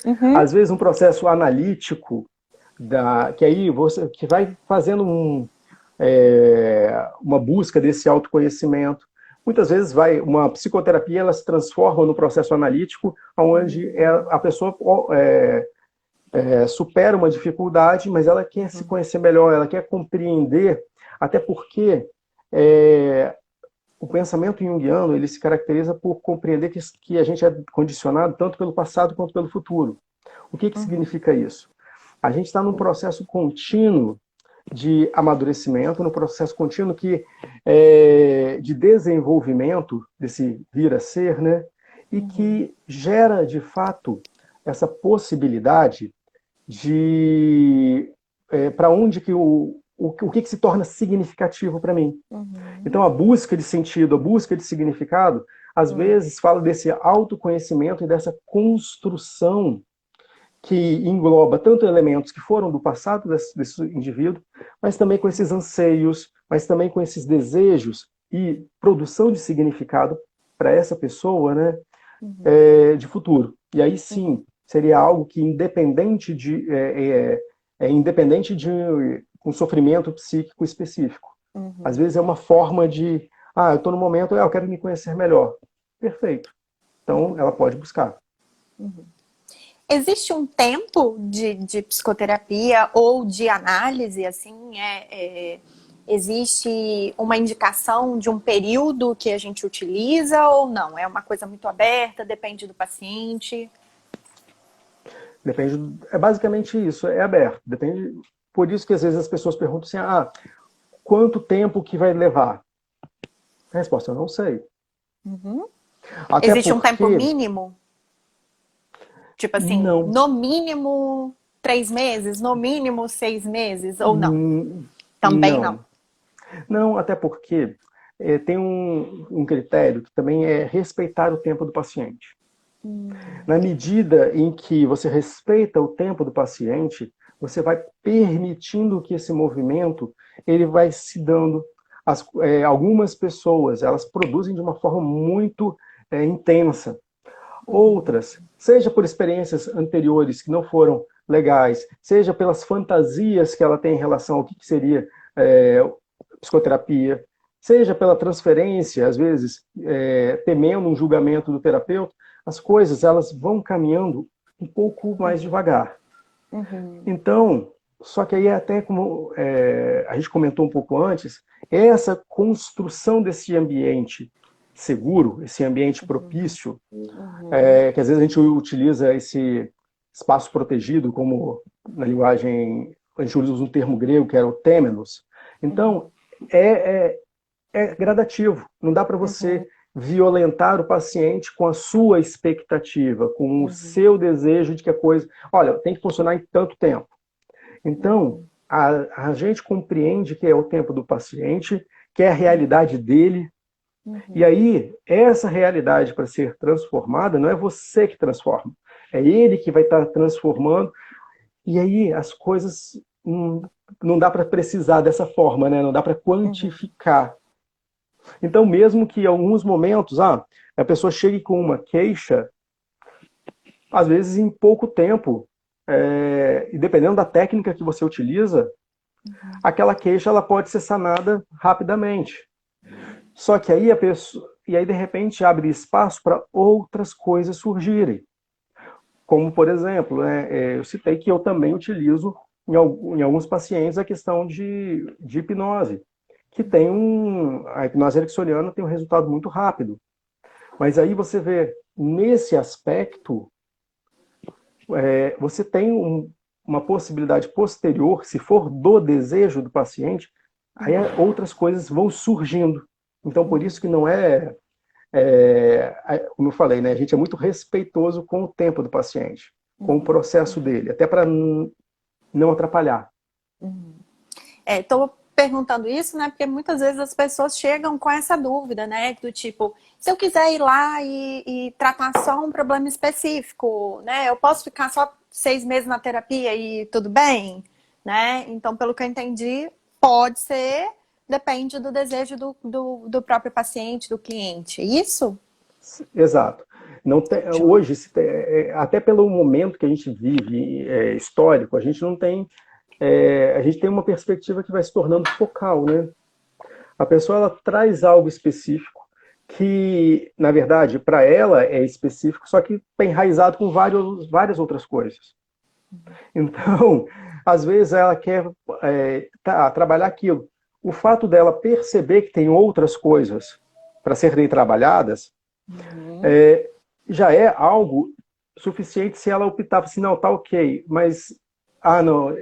A: uhum,
B: Às vezes um processo analítico, que aí você que vai fazendo uma busca desse autoconhecimento. Muitas vezes uma psicoterapia ela se transforma no processo analítico, onde a pessoa supera uma dificuldade, mas ela quer se conhecer melhor, ela quer compreender, até porque é, o pensamento junguiano ele se caracteriza por compreender que a gente é condicionado tanto pelo passado quanto pelo futuro. O que
A: uhum,
B: significa isso? A gente está num processo contínuo de amadurecimento, num processo contínuo de desenvolvimento desse vir a ser, né? E
A: uhum,
B: que gera, de fato, essa possibilidade de para onde o que se torna significativo para mim.
A: uhum,
B: Então, a busca de sentido, a busca de significado, às
A: uhum,
B: vezes fala desse autoconhecimento e dessa construção que engloba tanto elementos que foram do passado desse indivíduo, mas também com esses anseios, mas também com esses desejos e produção de significado para essa pessoa, né,
A: uhum,
B: de futuro. E aí
A: uhum,
B: sim, seria algo que independente de um sofrimento psíquico específico. Às
A: uhum,
B: vezes é uma forma de, eu estou no momento, eu quero me conhecer melhor. Perfeito. Então, ela pode buscar.
A: uhum. Existe um tempo de psicoterapia ou de análise, assim, existe uma indicação de um período que a gente utiliza ou não? É uma coisa muito aberta, depende do paciente?
B: Depende, é basicamente isso, é aberto. Depende, por isso que às vezes as pessoas perguntam assim, quanto tempo que vai levar? A resposta, eu não sei.
A: Uhum.
B: Até
A: Existe um tempo
B: porque,
A: mínimo? Tipo assim,
B: não,
A: no mínimo 3 meses, no mínimo 6 meses, ou não?
B: hum,
A: Também não.
B: não. Não, até porque tem um critério que também é respeitar o tempo do paciente. Na medida em que você respeita o tempo do paciente, você vai permitindo que esse movimento ele vai se dando. Algumas pessoas elas produzem de uma forma muito intensa.
A: Uhum,
B: Outras, seja por experiências anteriores que não foram legais, seja pelas fantasias que ela tem em relação ao que seria é, psicoterapia, seja pela transferência, às vezes temendo um julgamento do terapeuta, as coisas elas vão caminhando um pouco mais devagar.
A: uhum,
B: Então, só que aí até como a gente comentou um pouco antes, essa construção desse ambiente seguro, esse ambiente propício,
A: uhum,
B: que às vezes a gente utiliza esse espaço protegido, como na linguagem, a gente usa um termo grego que era o temenos. Então, é, é, é gradativo, não dá para
A: uhum,
B: você violentar o paciente com a sua expectativa, com o
A: uhum,
B: seu desejo de que a coisa, olha, tem que funcionar em tanto tempo. Então,
A: uhum,
B: a gente compreende que é o tempo do paciente, que é a realidade dele, e
A: uhum,
B: aí, essa realidade para ser transformada, não é você que transforma, é ele que vai estar transformando, e aí as coisas não dá para precisar dessa forma, né? Não dá para
A: uhum,
B: quantificar. Então, mesmo que em alguns momentos a pessoa chegue com uma queixa, às vezes em pouco tempo, e dependendo da técnica que você utiliza, aquela queixa ela pode ser sanada rapidamente. Só que aí a pessoa, e aí de repente abre espaço para outras coisas surgirem. Como, por exemplo, eu citei que eu também utilizo em alguns pacientes a questão de hipnose, que tem a hipnose ericksoniana tem um resultado muito rápido. Mas aí você vê, nesse aspecto, você tem uma possibilidade posterior, se for do desejo do paciente, aí outras coisas vão surgindo. Então, por isso que não como eu falei, né, a gente é muito respeitoso com o tempo do paciente, com o
A: uhum,
B: processo dele, até para não atrapalhar.
A: uhum. Estou perguntando isso, né? Porque muitas vezes as pessoas chegam com essa dúvida, né? Do tipo, se eu quiser ir lá e tratar só um problema específico, né? Eu posso ficar só 6 meses na terapia e tudo bem, né? Então, pelo que eu entendi, pode ser, depende do desejo do próprio paciente, do cliente. É isso?
B: Exato. Não tem, hoje, até pelo momento que a gente vive, histórico, a gente não tem, a gente tem uma perspectiva que vai se tornando focal, né? A pessoa ela traz algo específico que, na verdade, para ela é específico, só que está enraizado com várias outras coisas. Então, às vezes ela quer trabalhar aquilo. O fato dela perceber que tem outras coisas para serem trabalhadas já é algo suficiente se ela optar assim, não, tá ok, mas, não,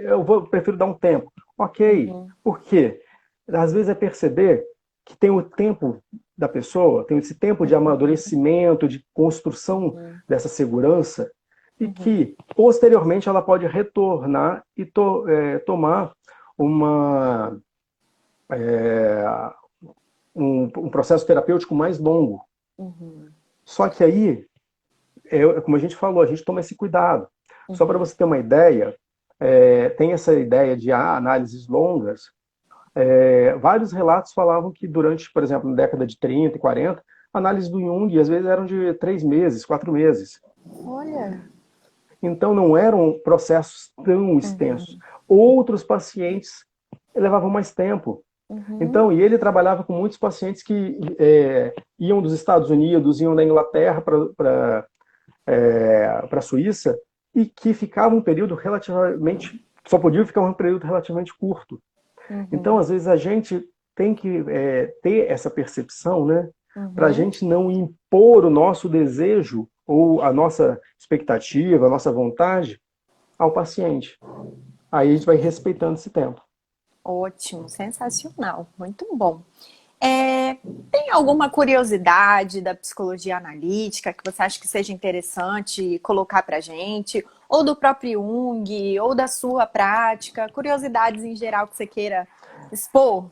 B: prefiro dar um tempo. Ok, por quê? Às vezes é perceber que tem o tempo da pessoa, tem esse tempo de amadurecimento, de construção dessa segurança, e que, posteriormente, ela pode retornar e tomar um processo terapêutico mais longo. Só que aí, como a gente falou, a gente toma esse cuidado. Só para você ter uma ideia, tem essa ideia de análises longas. Vários relatos falavam que durante, por exemplo, na década de 30 e 40, análises do Jung às vezes eram de 3 meses, 4 meses.
A: Olha.
B: Então não eram processos tão extensos. Outros pacientes levavam mais tempo. Então, e ele trabalhava com muitos pacientes que iam dos Estados Unidos, iam da Inglaterra para a Suíça, e que ficavam um período relativamente, só podiam ficar um período relativamente curto. Então, às vezes, a gente tem que ter essa percepção, né? Para a gente não impor o nosso desejo ou a nossa expectativa, a nossa vontade ao paciente. Aí a gente vai respeitando esse tempo.
A: Ótimo, sensacional, muito bom. Tem alguma curiosidade da psicologia analítica que você acha que seja interessante colocar para gente? Ou do próprio Jung, ou da sua prática? Curiosidades em geral que você queira expor?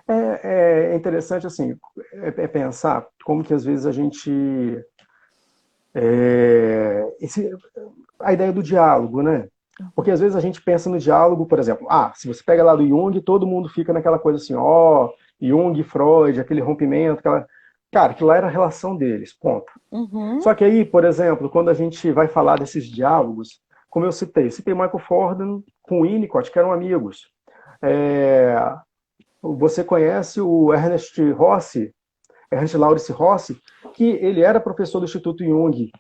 B: É interessante, assim, pensar como que às vezes a gente... a ideia do diálogo, né? Porque às vezes a gente pensa no diálogo, por exemplo, se você pega lá do Jung, todo mundo fica naquela coisa assim, Jung, Freud, aquele rompimento, cara, aquilo lá era a relação deles, ponto. Só que aí, por exemplo, quando a gente vai falar desses diálogos, como eu citei Michael Forden com Winnicott, que eram amigos. Você conhece o Ernest Laurence Rossi, que ele era professor do Instituto Jung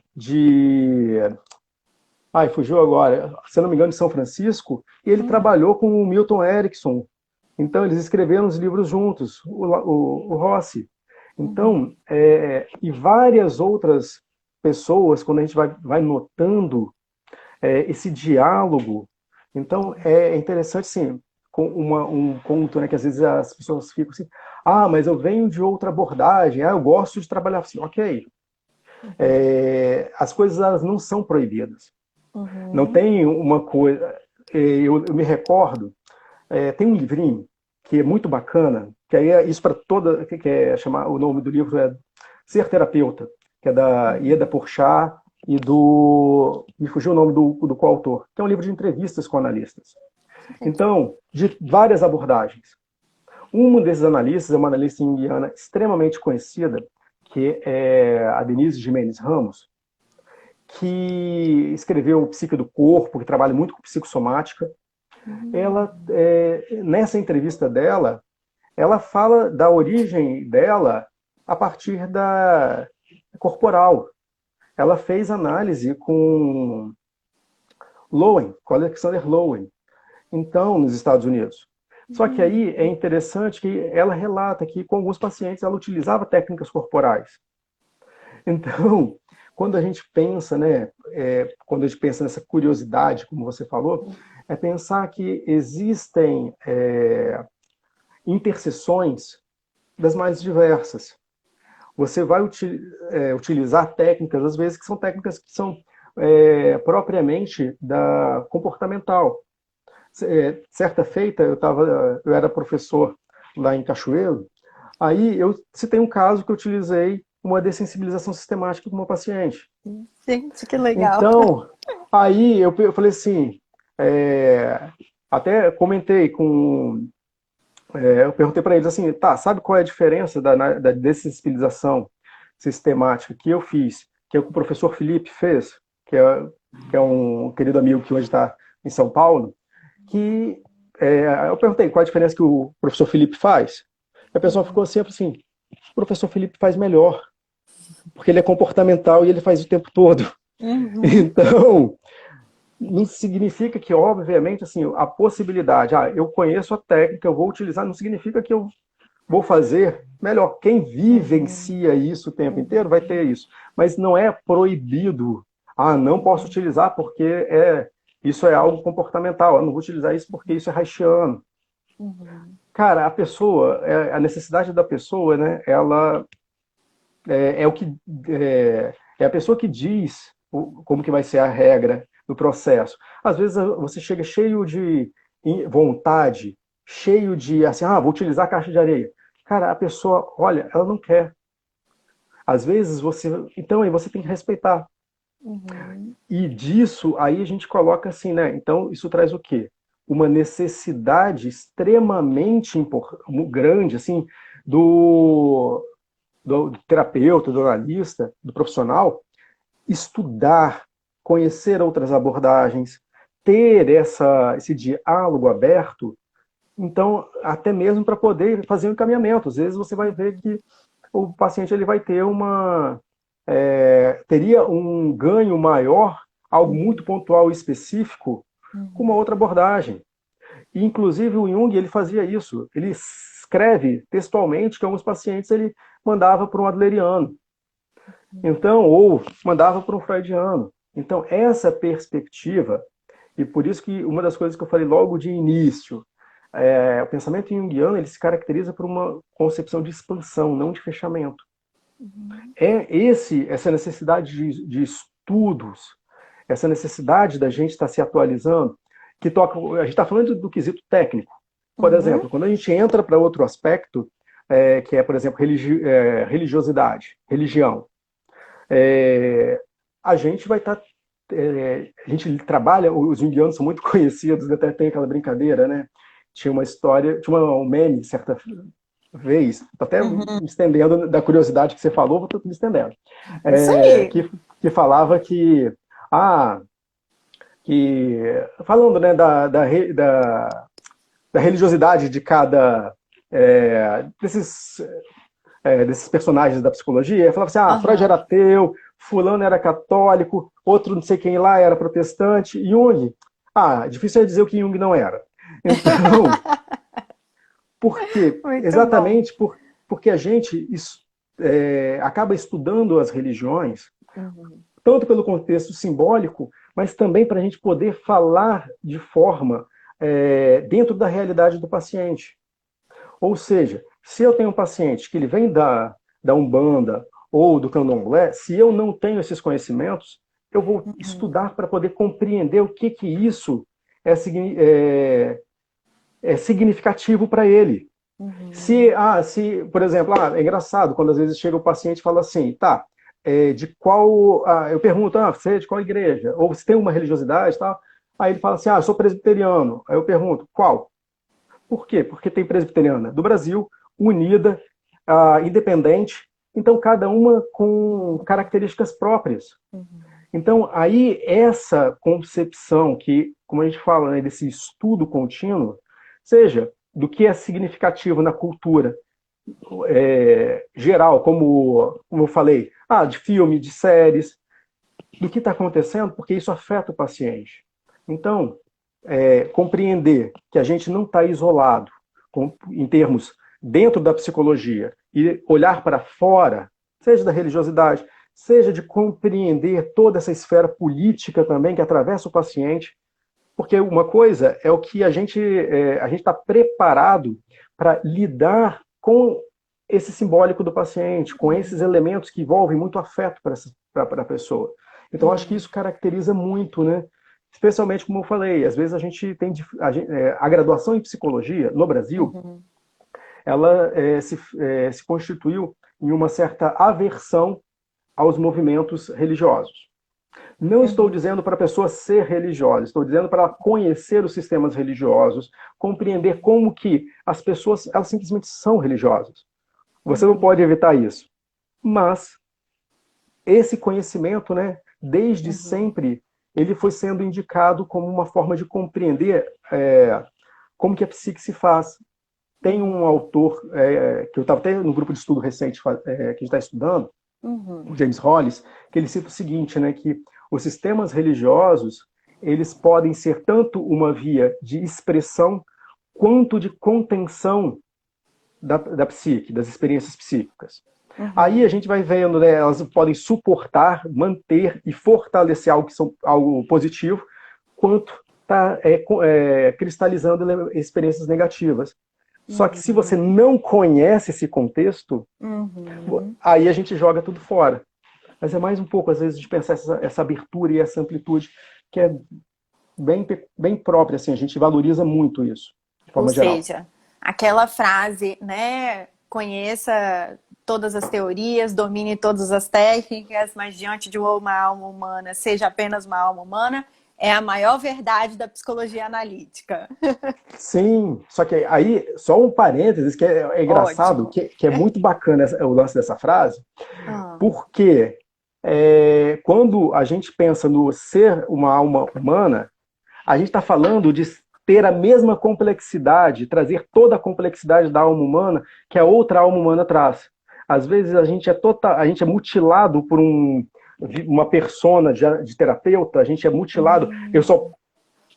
B: fugiu agora, se eu não me engano, de São Francisco, e ele trabalhou com o Milton Erickson. Então, eles escreveram os livros juntos, o Rossi. Então, e várias outras pessoas, quando a gente vai notando esse diálogo, então é interessante, sim, com um ponto, né, que às vezes as pessoas ficam assim, mas eu venho de outra abordagem, eu gosto de trabalhar assim, ok. As coisas elas não são proibidas. Não tem uma coisa... Eu me recordo, tem um livrinho que é muito bacana, que aí é isso para toda... que é chamar, o nome do livro é Ser Terapeuta, que é da Ieda Porchat e do... me fugiu o nome do coautor, que é um livro de entrevistas com analistas. Então, de várias abordagens. Um desses analistas é uma analista indiana extremamente conhecida, que é a Denise Jimenez Ramos, que escreveu Psique do Corpo, que trabalha muito com psicossomática. Ela, nessa entrevista dela, ela fala da origem dela a partir da corporal. Ela fez análise com Alexander Lowen, então, nos Estados Unidos. Só que aí é interessante que ela relata que com alguns pacientes ela utilizava técnicas corporais. Então, quando a gente pensa, né, quando a gente pensa nessa curiosidade, como você falou, é pensar que existem interseções das mais diversas. Você vai utilizar técnicas, às vezes, que são técnicas que são propriamente da comportamental. Certa feita, eu era professor lá em Cachoeiro, aí eu citei um caso que eu utilizei uma dessensibilização sistemática com uma paciente.
A: Gente, que legal.
B: Então, aí eu falei assim, é, até comentei com, eu perguntei para eles assim, tá, sabe qual é a diferença da dessensibilização sistemática que eu fiz, que o professor Felipe fez, que é um querido amigo que hoje está em São Paulo, que eu perguntei qual a diferença que o professor Felipe faz. E a pessoa ficou sempre assim, o professor Felipe faz melhor, porque ele é comportamental e ele faz o tempo todo.
A: Uhum.
B: Então, não significa que, obviamente, assim, a possibilidade, eu conheço a técnica, eu vou utilizar, não significa que eu vou fazer melhor. Quem
A: Uhum.
B: vivencia isso o tempo inteiro vai ter isso. Mas não é proibido. Não posso
A: Uhum.
B: utilizar porque isso é algo comportamental. Eu não vou utilizar isso porque isso é haitiano.
A: Uhum.
B: Cara, a pessoa, a necessidade da pessoa, né? Ela é o que é a pessoa que diz como que vai ser a regra do processo. Às vezes você chega cheio de vontade, cheio de assim, vou utilizar a caixa de areia. Cara, a pessoa, olha, ela não quer. Às vezes então aí você tem que respeitar.
A: Uhum.
B: E disso aí a gente coloca assim, né? Então isso traz o quê? Uma necessidade extremamente grande, assim, do do terapeuta, do analista, do profissional, estudar, conhecer outras abordagens, ter esse diálogo aberto, então, até mesmo para poder fazer um encaminhamento. Às vezes você vai ver que o paciente ele vai ter teria um ganho maior, algo muito
A: Uhum.
B: pontual e específico, com uma
A: Uhum.
B: outra abordagem. E, inclusive, o Jung ele fazia isso. Ele escreve textualmente que alguns pacientes ele mandava para um adleriano. Então, ou mandava para um freudiano. Então, essa perspectiva, e por isso que uma das coisas que eu falei logo de início, o pensamento junguiano ele se caracteriza por uma concepção de expansão, não de fechamento.
A: Uhum.
B: Essa necessidade de estudos, essa necessidade da gente estar se atualizando, que toca, a gente está falando do quesito técnico. Por
A: Uhum.
B: exemplo, quando a gente entra para outro aspecto, que é, por exemplo, religiosidade, religião, a gente vai estar. A gente trabalha, os junguianos são muito conhecidos, até tem aquela brincadeira, né? Tinha uma história, tinha um meme, certa vez, tô até me
A: Uhum.
B: estendendo da curiosidade que você falou, vou me estendendo,
A: Isso
B: é,
A: aí.
B: que, que falava ah, que falando né, da religiosidade de cada desses personagens da psicologia, falava assim, Freud era
A: Aham.
B: ateu, fulano era católico, outro não sei quem lá era protestante, Jung, difícil é dizer o que Jung não era. Então, por quê?
A: Muito bom.
B: Exatamente porque a gente acaba estudando as religiões,
A: Uhum.
B: tanto pelo contexto simbólico, mas também para a gente poder falar de forma dentro da realidade do paciente. Ou seja, se eu tenho um paciente que ele vem da Umbanda ou do Candomblé, se eu não tenho esses conhecimentos, eu vou
A: Uhum.
B: estudar para poder compreender o que isso é, é, é significativo para ele.
A: Uhum.
B: Por exemplo, é engraçado quando às vezes chega o paciente e fala assim, tá, de qual, eu pergunto, você é de qual igreja? Ou você tem uma religiosidade, tal? Aí ele fala assim, eu sou presbiteriano. Aí eu pergunto, qual? Por quê? Porque tem presbiteriana do Brasil, unida, independente, então cada uma com características próprias.
A: Uhum.
B: Então, aí, essa concepção que, como a gente fala, né, desse estudo contínuo, seja do que é significativo na cultura geral, como eu falei, de filme, de séries, do que está acontecendo, porque isso afeta o paciente. Então, compreender que a gente não está isolado em termos dentro da psicologia e olhar para fora, seja da religiosidade, seja de compreender toda essa esfera política também que atravessa o paciente, porque uma coisa é o que a gente está preparado para lidar com esse simbólico do paciente, com esses
A: Uhum.
B: elementos que envolvem muito afeto para a pessoa. Então, acho que
A: Uhum.
B: isso caracteriza muito, né? especialmente como eu falei, às vezes a gente tem a graduação em psicologia no Brasil,
A: Uhum.
B: ela se constituiu em uma certa aversão aos movimentos religiosos. Não estou
A: Uhum.
B: dizendo para a pessoa ser religiosa, estou dizendo para ela conhecer os sistemas religiosos, compreender como que as pessoas, elas simplesmente são religiosas. Você não pode evitar isso. Mas esse conhecimento, né, desde
A: Uhum.
B: sempre, ele foi sendo indicado como uma forma de compreender como que a psique se faz. Tem um
A: Uhum.
B: autor, que eu estava até no grupo de estudo recente que a gente está estudando,
A: Uhum.
B: o James Hollis, que ele cita o seguinte, né, que os sistemas religiosos, eles podem ser tanto uma via de expressão quanto de contenção da psique, das experiências psíquicas. Aí a
A: Uhum.
B: gente vai vendo, né, elas podem suportar, manter e fortalecer algo positivo, quanto está cristalizando experiências negativas. Só que se você
A: Uhum.
B: não conhece esse contexto,
A: Uhum.
B: aí a gente joga tudo fora. Mas é mais um pouco, às vezes, de pensar essa abertura e essa amplitude que é bem própria, assim, a gente valoriza muito isso, de
A: Ou
B: forma geral.
A: seja, aquela frase, né? Conheça todas as teorias, domine todas as técnicas, mas diante de uma alma humana, seja apenas uma alma humana, é a maior verdade da psicologia analítica.
B: Sim, só que aí, só um parênteses, que é engraçado,
A: Ótimo.
B: que é muito bacana o lance dessa frase,
A: Ah,
B: porque quando a gente pensa no ser uma alma humana, a gente está falando de ter a mesma complexidade, trazer toda a complexidade da alma humana que a outra alma humana traz. Às vezes a gente é mutilado por uma persona de terapeuta, a gente é mutilado, eu só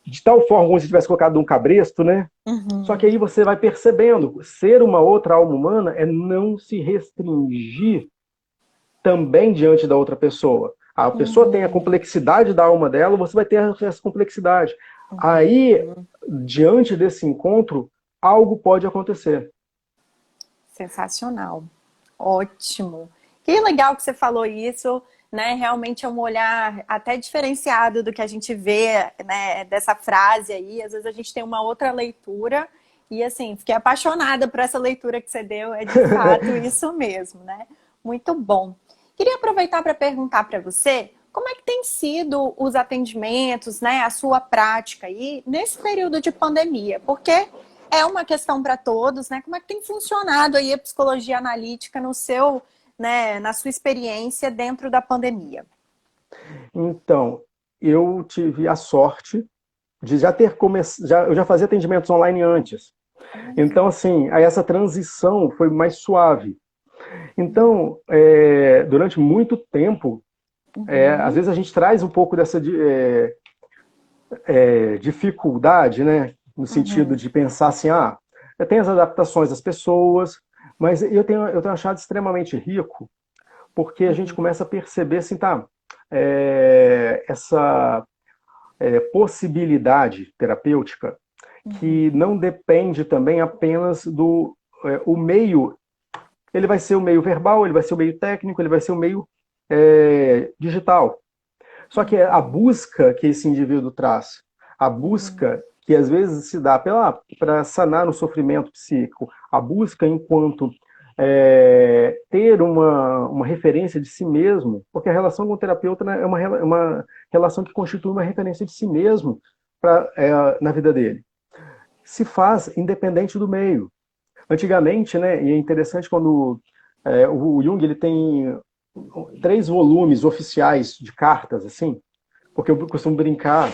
B: de tal forma como se tivesse colocado um cabresto, né? Só que
A: uhum,
B: aí você vai percebendo, ser uma outra alma humana é não se restringir também diante da outra pessoa. A pessoa tem a
A: uhum,
B: complexidade da alma dela, você vai ter essa complexidade. Aí,
A: uhum.
B: diante desse encontro, algo pode acontecer.
A: Sensacional. Ótimo. Que legal que você falou isso, né? Realmente é um olhar até diferenciado do que a gente vê, né, dessa frase aí. Às vezes a gente tem uma outra leitura e assim, fiquei apaixonada por essa leitura que você deu, é de fato isso mesmo, né? Muito bom. Queria aproveitar para perguntar para você, como é que tem sido os atendimentos, né, a sua prática aí nesse período de pandemia? Porque é uma questão para todos, né? Como é que tem funcionado aí a psicologia analítica no seu, né, na sua experiência dentro da pandemia?
B: Então, eu tive a sorte de já ter começado, eu já fazia atendimentos online antes. Então, assim, aí essa transição foi mais suave. Então, durante muito tempo, às
A: Uhum,
B: vezes a gente traz um pouco dessa dificuldade, né? No sentido
A: uhum,
B: de pensar assim, tem as adaptações das pessoas, mas eu tenho achado extremamente rico, porque a gente
A: uhum,
B: começa a perceber assim, essa possibilidade terapêutica que
A: uhum,
B: não depende também apenas do o meio, ele vai ser o meio verbal, ele vai ser o meio técnico, ele vai ser o meio digital. Só que a
A: uhum,
B: busca que esse indivíduo traz, a
A: uhum,
B: busca que às vezes se dá para sanar o sofrimento psíquico, a busca enquanto ter uma referência de si mesmo, porque a relação com o terapeuta, né, é uma relação que constitui uma referência de si mesmo na vida dele. Se faz independente do meio. Antigamente, né, e é interessante quando o Jung ele tem 3 volumes oficiais de cartas, assim, porque eu costumo brincar,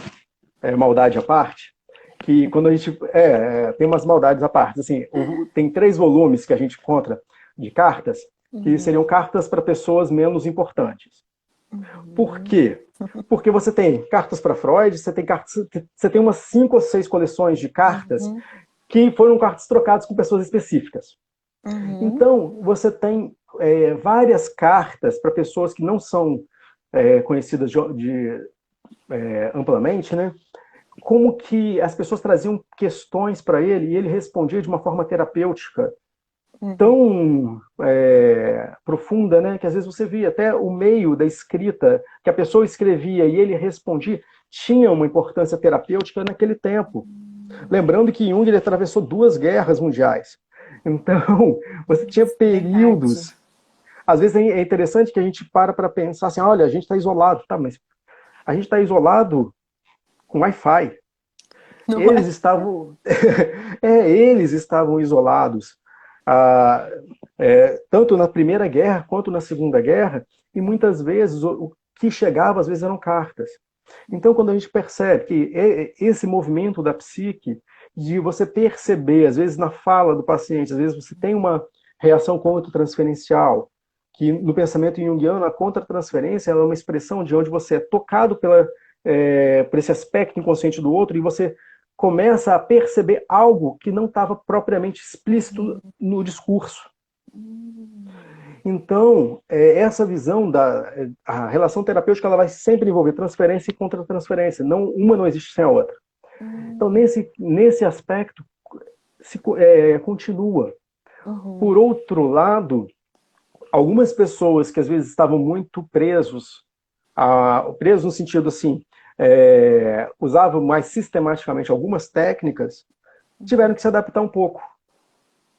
B: maldade à parte, que quando a gente tem umas maldades à parte, assim, tem 3 volumes que a gente encontra de cartas que seriam
A: uhum,
B: cartas para pessoas menos importantes. Por
A: uhum,
B: quê? Porque você tem cartas para Freud, você tem umas 5 ou 6 coleções de cartas
A: uhum,
B: que foram cartas trocadas com pessoas específicas.
A: uhum,
B: Então, você tem várias cartas para pessoas que não são conhecidas amplamente, né? Como que as pessoas traziam questões para ele e ele respondia de uma forma terapêutica
A: uhum,
B: tão profunda, né, que às vezes você via até o meio da escrita, que a pessoa escrevia e ele respondia, tinha uma importância terapêutica naquele tempo. Lembrando que Jung ele atravessou 2 guerras mundiais. Então, você tinha
A: Verdade.
B: períodos. Às vezes é interessante que a gente para pensar assim: olha, a gente está isolado. Tá, mas a gente está isolado com Wi-Fi.
A: Não
B: Eles
A: é?
B: estavam, eles estavam isolados, ah, tanto na Primeira Guerra quanto na Segunda Guerra, e muitas vezes o que chegava às vezes eram cartas. Então, quando a gente percebe que esse movimento da psique, de você perceber, às vezes na fala do paciente, às vezes você tem uma reação contra-transferencial, que no pensamento junguiano a contra-transferência é uma expressão de onde você é tocado por esse aspecto inconsciente do outro e você começa a perceber algo que não estava propriamente explícito no discurso. Então, essa visão a relação terapêutica ela vai sempre envolver transferência e contra-transferência. Uma não existe sem a outra. Então, nesse aspecto, continua. Por outro lado, algumas pessoas que às vezes estavam muito presos no sentido assim, usavam mais sistematicamente algumas técnicas, tiveram que se adaptar um pouco,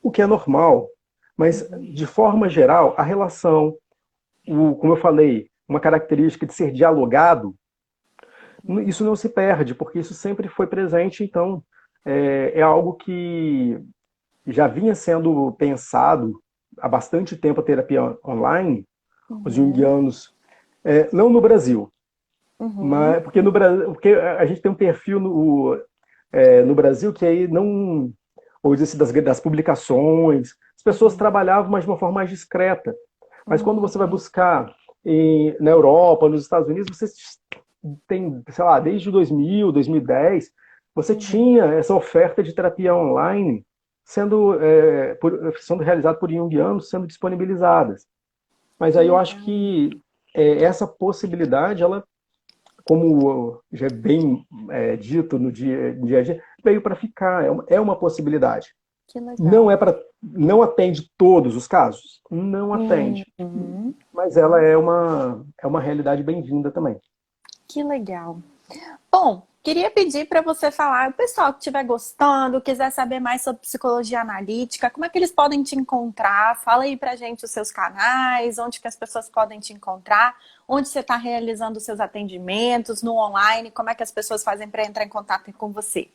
B: o que é normal. Mas, de forma geral, a relação, como eu falei, uma característica de ser dialogado, isso não se perde, porque isso sempre foi presente, então é algo que já vinha sendo pensado há bastante tempo a terapia online, os junguianos, não no Brasil, mas porque a gente tem um perfil no Brasil que aí não, ou dizer assim, das publicações, as pessoas trabalhavam, mas de uma forma mais discreta. Mas quando você vai buscar na Europa, nos Estados Unidos, você tem, sei lá, desde 2000, 2010, você tinha essa oferta de terapia online sendo realizada por junguianos, sendo disponibilizadas. Mas
A: Que
B: aí eu acho
A: legal.
B: que essa possibilidade, ela, como já é bem dito no dia a dia, veio para ficar, é uma possibilidade.
A: Que legal.
B: Não atende todos os casos? Não atende.
A: Uhum.
B: Mas ela é uma realidade bem-vinda também.
A: Que legal. Bom, queria pedir para você falar, o pessoal que estiver gostando, quiser saber mais sobre psicologia analítica, como é que eles podem te encontrar? Fala aí pra gente os seus canais, onde que as pessoas podem te encontrar, onde você está realizando os seus atendimentos, no online, como é que as pessoas fazem para entrar em contato com você?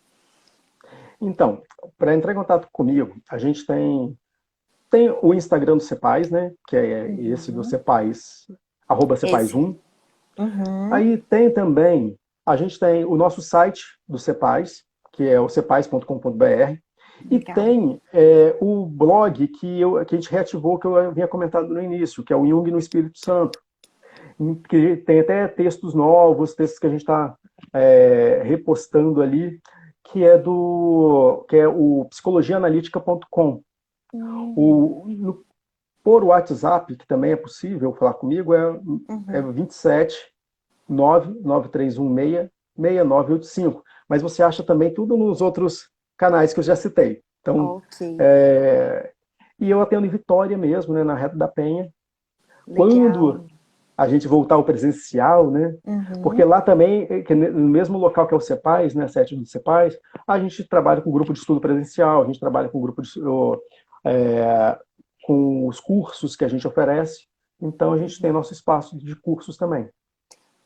B: Então, para entrar em contato comigo, a gente tem o Instagram do Cepais, né? Que é esse do Cepais,
A: Esse.
B: @cepais1.
A: Uhum.
B: Aí a gente tem o nosso site do Cepais, que é o cepais.com.br, e
A: Legal.
B: tem o blog que a gente reativou, que eu havia comentado no início, que é o Jung no Espírito Santo, que tem até textos novos, textos que a gente está repostando ali, que é o psicologiaanalítica.com. Por WhatsApp, que também é possível falar comigo, é 27 99316 6985. Mas você acha também tudo nos outros canais que eu já citei. Então,
A: Ok.
B: e eu atendo em Vitória mesmo, né, na Reta da Penha. Quando
A: Legal.
B: a gente voltar ao presencial, né? Porque
A: Uhum.
B: lá também, no mesmo local que é o CEPAS, né, a sede do CEPAS, a gente trabalha com grupo de estudo presencial, a gente trabalha com grupo é, com os cursos que a gente oferece. Então a gente tem nosso espaço de cursos também.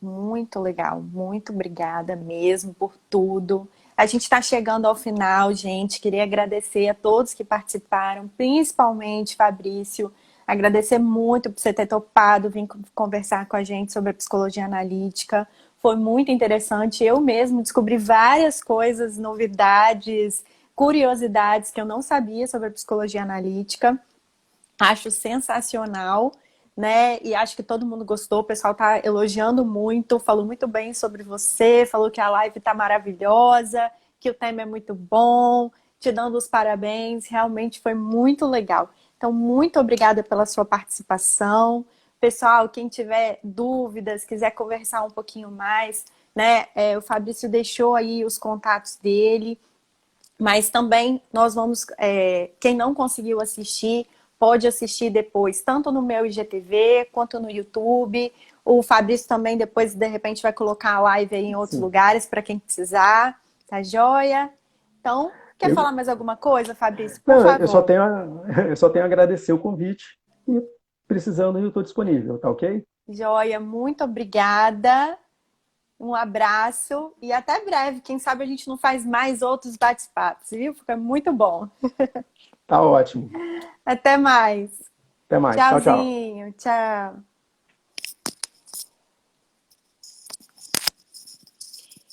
A: Muito legal, muito obrigada mesmo por tudo. A gente está chegando ao final, gente. Queria agradecer a todos que participaram, principalmente Fabrício. Agradecer muito por você ter topado vir conversar com a gente sobre a psicologia analítica. Foi muito interessante. Eu mesmo descobri várias coisas, novidades, curiosidades que eu não sabia sobre a psicologia analítica. Acho sensacional, né? E acho que todo mundo gostou. O pessoal tá elogiando muito, falou muito bem sobre você, falou que a live tá maravilhosa, que o tema é muito bom, te dando os parabéns. Realmente foi muito legal. Então, muito obrigada pela sua participação. Pessoal, quem tiver dúvidas, quiser conversar um pouquinho mais, né? O Fabrício deixou aí os contatos dele. Mas também nós vamos, quem não conseguiu assistir, pode assistir depois, tanto no meu IGTV quanto no YouTube. O Fabrício também depois, de repente, vai colocar a live aí em outros
B: Sim.
A: lugares para quem precisar. Tá joia? Então, quer
B: Eu,
A: falar mais alguma coisa, Fabrício? Por
B: não, eu só
A: favor.
B: tenho eu só tenho a agradecer o convite e precisando eu estou disponível, tá ok?
A: Joia, muito obrigada. Um abraço e até breve. Quem sabe a gente não faz mais outros bate-papos, viu? Fica muito bom.
B: Tá ótimo.
A: Até mais.
B: Até mais. Tchau, tchau.
A: Tchauzinho. Tchau.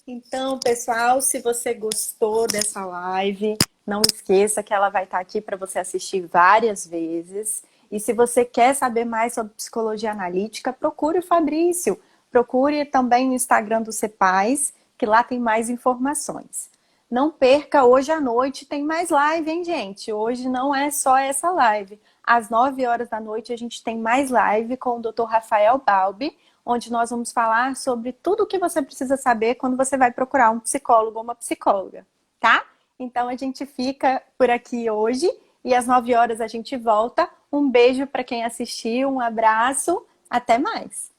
A: Então, pessoal, se você gostou dessa live, não esqueça que ela vai estar aqui para você assistir várias vezes. E se você quer saber mais sobre psicologia analítica, procure o Fabrício. Procure também o Instagram do Cepais, que lá tem mais informações. Não perca, hoje à noite tem mais live, hein, gente? Hoje não é só essa live. Às 9 horas da noite a gente tem mais live com o Dr. Rafael Balbi, onde nós vamos falar sobre tudo o que você precisa saber quando você vai procurar um psicólogo ou uma psicóloga, tá? Então a gente fica por aqui hoje e às 9 horas a gente volta. Um beijo para quem assistiu, um abraço, até mais!